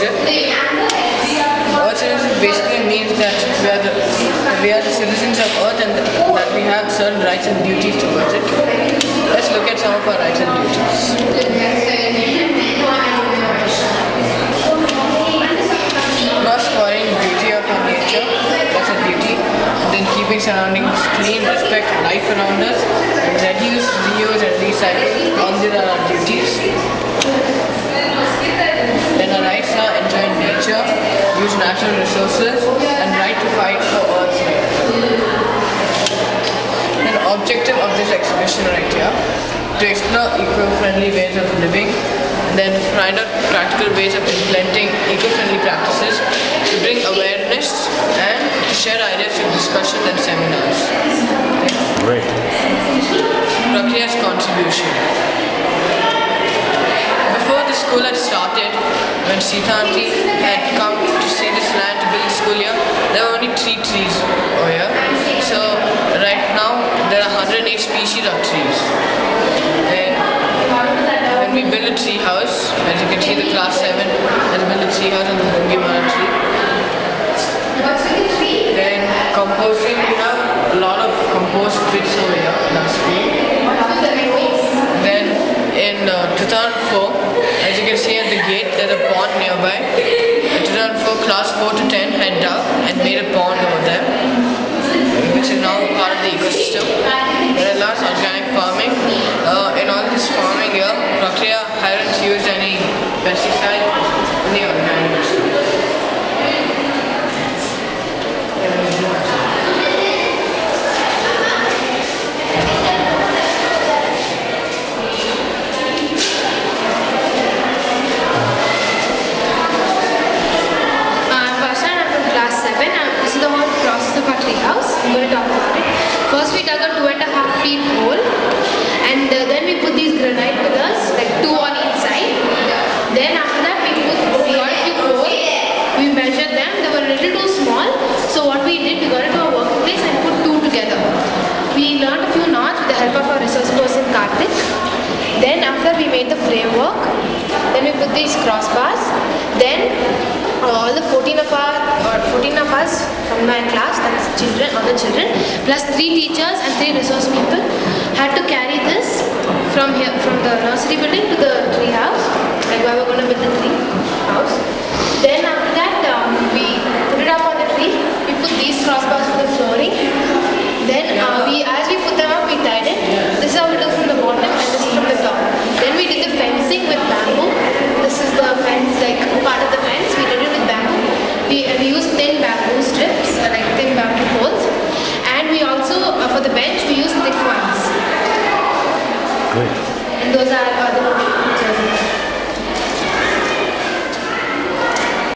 citizenship. Earth citizenship basically means that we are the citizens of Earth and that we have certain rights and duties towards it. Let's look at some of our rights and duties. Not spoiling the beauty of our nature, that's a duty. And then keeping surroundings clean, respect life around us, and reduce, reuse and recycle. All these are our duties. Then our rights are enjoying nature, use natural resources, and right to fight for Earth's welfare. An objective of this exhibition right here, to explore eco-friendly ways of living, and then find out practical ways of implementing eco-friendly practices, to bring awareness, and to share ideas through discussions and seminars. Great. Prakriya's contribution. Before the school had started, when Sita Aunty had come to see this land to build the school here, there were only 3 trees over here. So right now there are 108 species of trees. And when we build a tree house, as you can see the class 7 has built a tree house on the Bungimara tree. Then composting, we have a lot of compost bits over here in our school. Then in 2004, as you can see at the gate, there's a pond nearby. In 2004, class 4 to 10 had dug and made a pond over there, which is now part of the ecosystem. There are lots of organic farming. In all this farming here, Prakriya hasn't used any pesticide in the organic. This is the whole process of our tree house. I'm going to talk about it. First, we dug a 2.5 feet hole, and then we put these granite pillars, like 2 on each side. Then after that, we got a few holes. We measured them. They were a little too small. So what we did, we got into our workplace and put 2 together. We learned a few knots with the help of our resource person Karthik. Then after we made the framework, then we put these crossbars. Then all the 14 of us from my class, that's children, other children, plus 3 teachers and 3 resource people, had to carry this from here, from the nursery building to the tree house, like where we're going to build the tree house. Then after that, we put it up on the tree. We put these crossbars to the floor